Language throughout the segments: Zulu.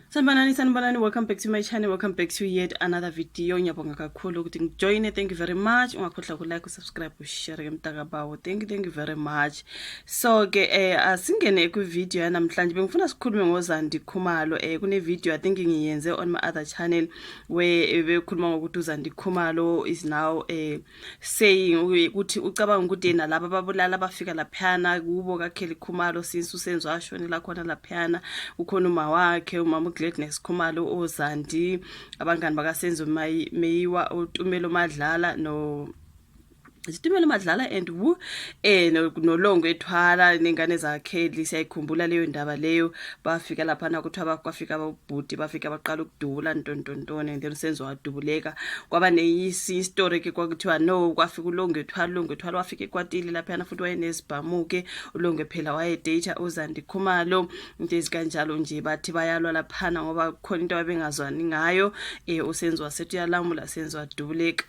Sanibonani, welcome back to my channel, welcome back to yet another video. Ngiyabonga kakhulu ukuthi ngijoine. Thank you very much. Ungakhohlwa ku-like, subscribe, share ke mtakabawo. Thank you very much. So ke asingene ku video yanamhlanje bengifuna sikhulume ngoZandie Khumalo. Kune video I think ngiyenze on my other channel where bekhuluma ngokuthi uZandie Khumalo is now saying ukuthi ucabanga ukuthi yena laba babulala bafika laphana kubo kaKelly Khumalo since uSenzo ashonela khona laphana ukhona uma wakhe umama Gladness Khumalo uZandie abangani bakaSenzo Meyiwa utumelo madlala no Isitimela madlala and nolongo ethwala nengane zaKelly siyayikhumbula leyo ndaba leyo bafika laphana kuthiwa kwafika ababhuti bafika baqala ukudubula ntontontone and then uSenzo wadubuleka kwaba neyisi story ke kwakuthiwa no kwafika ulongo ethwala wafika ekwatile laphana futhi wayenesibhamuke ulongo phela wayedate uZandie Khumalo into ezikanjalo nje bathi bayalwa laphana ngoba khona into abengazwani ngayo uSenzo wasethi yalamula Senzo wadubuleka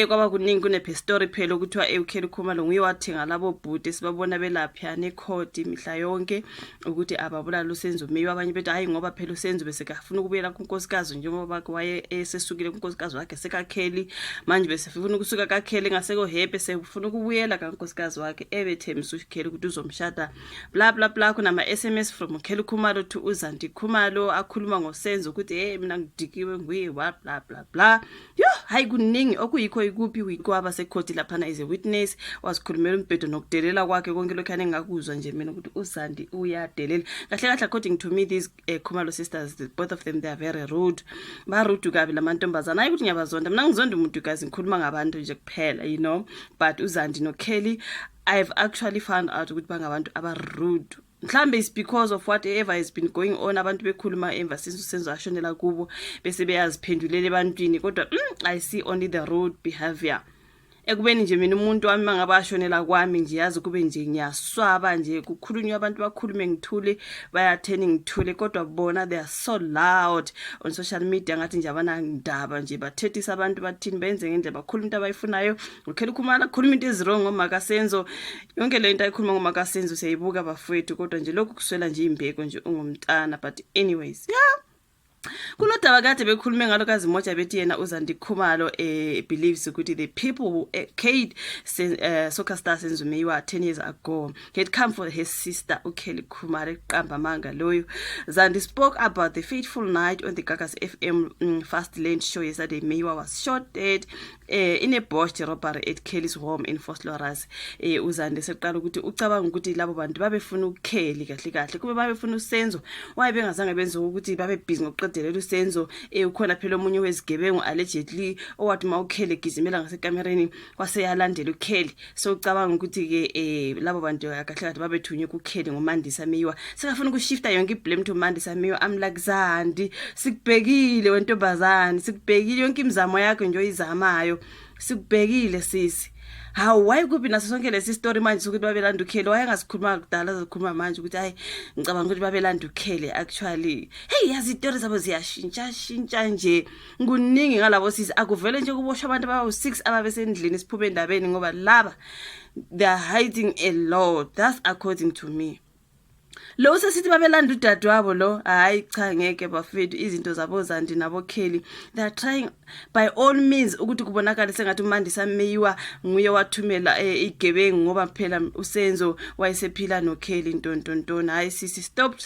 kwaba kuningi kune story phela ukuthiwa uKelly Khumalo nguye wathenga labo bhuti sibabona belaphana ecourt imihla yonke ukuthi ababulala uSenzo Meyiwa abanye bethi hayi ngoba phela uSenzo bese kafuna ukubuyela kunkosikazi njengoba waye esesukile kunkosikazi wakhe sekaKelly manje bese ufuna ukusuka kaKelly ngaseko happy sefuna ukubuyela kankosikazi wakhe ebethemisa uKelly ukuthi uzomshada bla bla bla kuna ama SMS from uKelly Khumalo to uZandie Khumalo akhuluma ngoSenzo ukuthi hey mina ngidikiwe nguye bla bla bla yo hayi kuningi okuyikho ikuphi kwaba secourt laphana is a witness wasikhulumela umbhedo nokudelela kwakhe konke lokho engakuzwa nje mina ukuthi uZandie uyadelela kahle according to me these Khumalo sisters both of them they are very rude ba rude kabi lamantombazana hayi ukuthi ngiyabazonda mina ngizonda umuntu guys ngikhuluma ngabantu nje kuphela you know but uZandie noKelly I've actually found out ukuthi bangabantu aba rude mhlambe is because of whatever has been going on abantu bekhuluma emva since uSenzo ashonela kubo bese beyaziphendulele ebantwini kodwa I see only the rude behavior ekubeni nje mina umuntu wami mangabashonela kwami nje yazi kube nje ngiyaswaba nje kukhulunywa abantu bakhulume ngithule bayatheni ngithule kodwa bona they are so loud on social media ngathi nje abanandaba nje bathethisa abantu bathini benze ngendlela bakhuluma into abayifunayo uKelly Khumalo akhuluma into ezirong ngoma kaSenzo yonke le into ayikhuluma ngoma kaSenzo siyayibuka bafowethu kodwa nje lokhu kuswela nje imbeko nje ungumntana but anyways yeah kunodaba kade bekhulume ngalo kazimoja bethi yena uZandie Khumalo believes ukuthi the people who killed soccer star Senzo Meyiwa 10 years ago had come for his sister uKelly Khumalo eqamba manga loyo. Zandie spoke about the fateful night on the Gagas FM Fast Lane show yesterday. Meyiwa was shot dead in a botched robbery at Kelly's home in Vosloorus. uZandie seqala ukuthi ucabanga ukuthi labo bantu babefuna uKelly kahle kube babefuna uSenzo waye bengazange benze ukuthi babe busy ngokuqedelela uSenzo ukhona phela omunye wezigebengu allegedly owathi uKelly gizimela ngasekamereni kwaseyalandela uKelly so ucabanga ukuthi ke labo bantu kahle babethunywe kuKelly ngomandisa Meyiwa sekafuna ukushifta yonke iblame to mandisa Meyiwa. I'm like Zandie sikubhekile wentombazane sikubhekile yonke imizamo yakho nje oyizamayo sikubhekile sisi how why kuphi naso sonke lesi story manje ukuthi babelanda uKelly wayengasikhuluma kudala azokhuluma manje ukuthi hayi ngicabanga ukuthi babelanda uKelly actually hey yazi stories zabo ziyashintsha nje kuningi ngalabo sisi akuvele nje kuboshwa abantu abawu6 ababesendlini siphume endabeni ngoba laba they are hiding a lot. That's according to me. Lo sesithi babelanda udadewabo lo hayi cha ngeke bafethu izinto zabo Zandie nabo Kelly they are trying by all means ukuthi kubonakala sengathi umandisa Meyiwa nguye wathumela igebengu ngoba phela uSenzo wayesephila noKelly ntontontona hayi sisi stop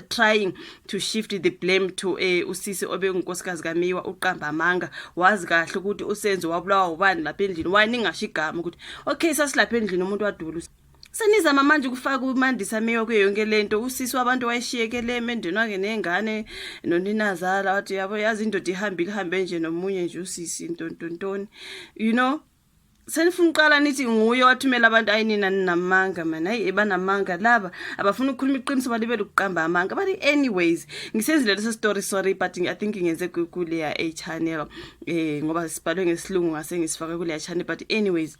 trying to shift the blame to usisi obengunkosikazi kaMeyiwa uqamba amanga wazi kahle ukuthi uSenzo wabulawa ubani lapha endlini waningasho igama ukuthi okay sasilapha endlini umuntu wadubula senizama manje kufaka umandisa Meyiwa kuyo yonke lento usisi wabantu wayeshiyekele emendeni wake nengane noninazala wathi yabo yazi indoda ihambe nje nomunye nje usisi ntontontoni you know senifuna uqala nithi nguye wathumela abantu ayinina namanga mana hayi ebanamanga laba abafuna ukukhuluma iqiniso balibele ukuqamba amanga but anyways ngisenzile leso story sorry but I think ngenze kule channel ngoba sibhalwe ngesilungu ngase ngisifaka kule channel but anyways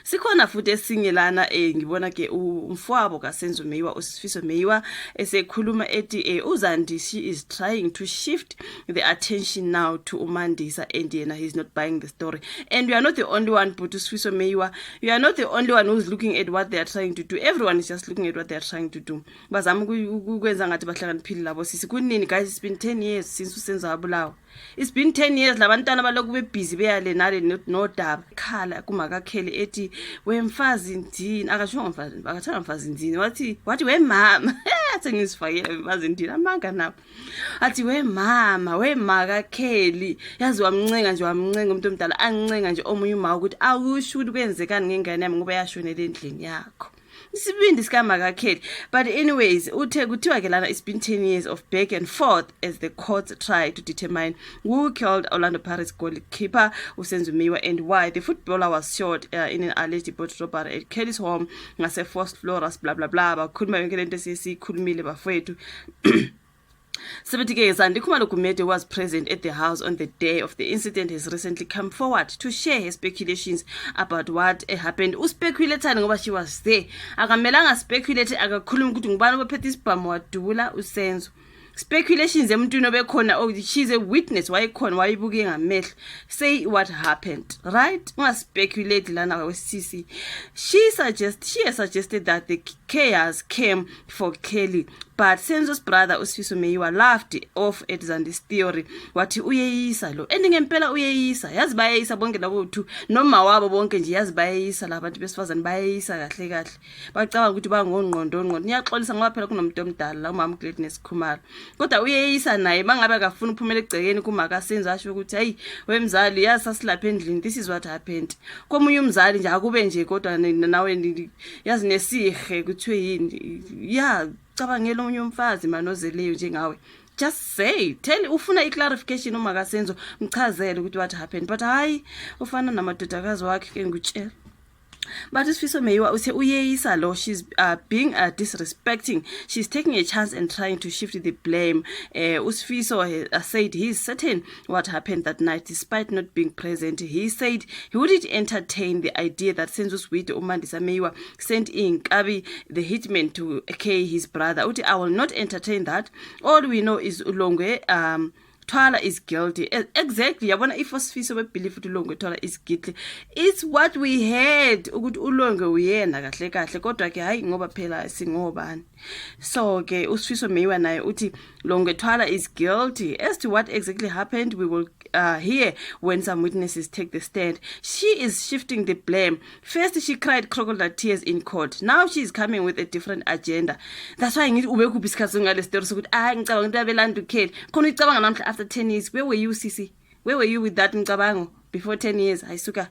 Sikhona futhi esinye lana ngibona ke umfowabo kaSenzo Meyiwa uSifiso Meyiwa esekhuluma ethi uZandie, she is trying to shift the attention now to uMandisa and yena he's not buying the story. And you are not the only one, but uSifiso Meyiwa, you are not the only one who's looking at what they are trying to do. Everyone is just looking at what they are trying to do. Bazama ukwenza ngathi bahlakaniphile labo sisi. Kunini guys, it's been 10 years since uSenzo abulawa. It's been 10 years labantwana baloku bebhizi beyale nale no daba. Khala kuma kaKelly ethi wemfazi ndini akasho mfazi akathanda mfazi ndini wathi wemama athi ngisifakile mfazi ndini amanga nawo athi wema kaKelly yazi wamncenga nje wamncenga umuntu omdala ancenga nje omunye uma ukuthi akusho ukuthi kwenzekani ngengane yami ngoba yashonela endlini yakho. Isibindi sikama kaKelly. But anyways, uthe kuthiwa ke lana it's been 10 years of back and forth as the courts try to determine who killed Orlando Pirates goalkeeper uSenzo Meyiwa and why the footballer was shot in an alleged boat robbery at Kelly's home ngase first floor blah blah blah. Bakhuluma yonke lento sesikhulumile bafowethu. UZandie Khumalo was present at the house on the day of the incident. Has recently come forward to share her speculations about what happened. Uspeculated ngoba she was there. Akamelanga speculate akakhuluma ukuthi ngubani ophethe isibhamu wadubula uSenzo. Speculations emntwini obekhona she's a witness wayekhona wayibuke ngamehlo. Say what happened, right? Ungaspeculate lana wesisi. She has suggested that the chaos came for Kelly, but Senzo's brother uSifiso Meyiwa laughed off at Zandie's theory. Wathi uyeyisa lo ngempela uyeyisa yazi bayeyisa bonke labo two noma wabo bonke nje yazi bayeyisa labantu besifazane bayeyisa kahle kahle bacabanga ukuthi bangongqondo niyaxolisa ngoba phela kunomuntu omdala la umama uGladness Khumalo kodwa uyeyisa naye bangabe akafuna uphumela egcekeni kuma kaSenzo asho ukuthi hey wemzali yazi sasilapha endlini, this is what happened. Komunye umzali nje akube nje kodwa nawe yazi nesihe kuthiwe yini yeah cabangela umunye umfazi manozeleyo njengawe. Just say, ufuna i-clarification uma kaSenzo mchazele ukuthi what happened, but hayi ufana namadodakazi wakhe ke ngutshela. But uSifiso Meyiwa uthe uyeyisa lo she's being disrespecting. She's taking a chance and trying to shift the blame. uSifiso said he's certain what happened that night despite not being present. He said he wouldn't entertain the idea that Senzo's widow uMandisa Meyiwa sent in Kabi the hitman to kill his brother. Uthi I will not entertain that. All we know is Ulongwe Twala is guilty. Exactly. Yabona if uSifiso believe ukuthi Ulongwe Twala is guilty. It's what we heard ukuthi Ulongwe uyena kahle kahle kodwa ke hayi ngoba phela singobani. So ke uSifiso Meyiwa naye uthi Ulongwe Twala is guilty. As to what exactly happened, we will hear when some witnesses take the stand. She is shifting the blame. First she cried crocodile tears in court. Now she is coming with a different agenda. That's why ngithi ube kuphi isikhathi ngale story sokuthi ngicabanga ukuthi babelanda uKelly. Khona uyicabanga namhla after 10 years. Where were you, Sisi? Where were you with that mcabango before 10 years? Haisuka.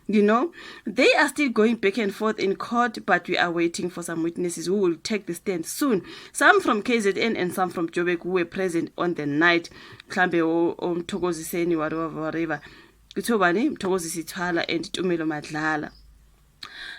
You know, they are still going back and forth in court, but we are waiting for some witnesses who will take the stand soon. Some from KZN and some from Joburg who were present on the night. Mhlambe Mthokoziseni whatever. Kuthiwani Mthokozisi Twala and Tumelo Madlala.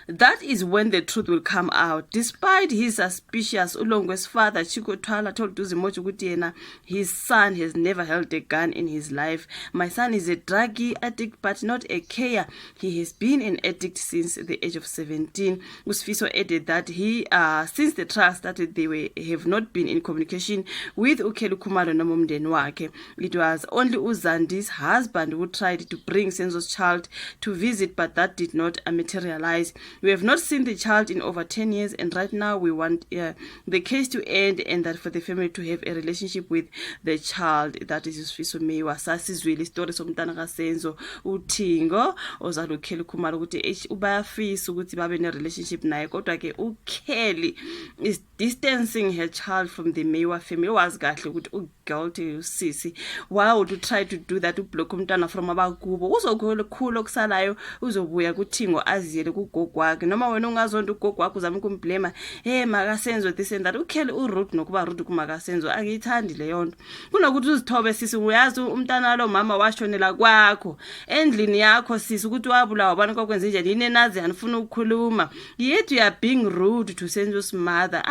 That is when the truth will come out. Despite his suspicious, Ulongwe's father, Chiko Twala, told Duzimoji ukuthi yena his son has never held a gun in his life. My son is a druggie addict, but not a carer. He has been an addict since the age of 17. uSifiso added that he, since the trial started, have not been in communication with uKelly Khumalo nomumndeni wakhe. It was only uZandie's husband who tried to bring Senzo's child to visit, but that did not materialize. We have not seen the child in over 10 years, and right now we want the case to end and that for the family to have a relationship with the child. That is uSifiso Meyiwa. Sasizwile story somntana kaSenzo uThingo ozalo uKelly Khumalo ukuthi ubayafisa ukuthi babe ne relationship naye kodwa ke uKelly is distancing her child from the Meyiwa family. Was kahle ukuthi guilty usisi. Why would you try to do that? Ublock umntana from abakubo uzokhulu khulu okusalayo uzobuya kuThingo aziyele kugogo wakhe noma wena ungazonto ugogo wakhe uzama ukumblema makaSenzo this and that. uKelly urude nokuba rude kumakaSenzo angiyithandi le yonto kunokuthi uzithobe sisi. Uyazi umntana lo mama washonela kwakho endlini yakho sisi ukuthi wabulawa abantu kokwenza nje yini nazi anifuna ukukhuluma yethu you are being rude to Senzo's mother.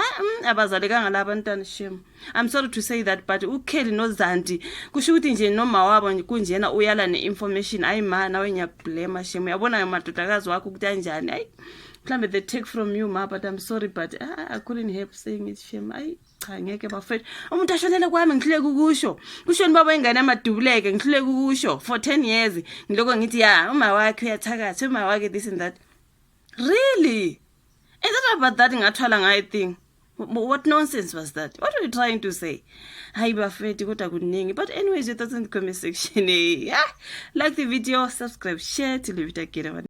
Abazalekanga labantwana shame I'm sorry to say that, but uKelly noZandie kusho ukuthi nje noma wabo kunjena uyala ne-information ayi ma nawe ngiyablame shame uyabona amadodakazi wakho ukuthi kanjani ayi mhlambe they take from you ma, but I'm sorry, but I couldn't help saying it shame ayi cha ngeke bafethu umuntu ashonele kwami ngihluleke ukusho kushoni baba ingane amadubuleke ngihluleke ukusho for 10 years ngiloko ngithi ya uma wakhe uyathakatha uma wakhe this and that. Really? Is that about that ngathwala ngayo thing? What nonsense was that? What are you trying to say? Hayi bafethu kodwa kuningi. But anyways, your thoughts in the comment section. Yeah. Like the video, subscribe, share till we meet again.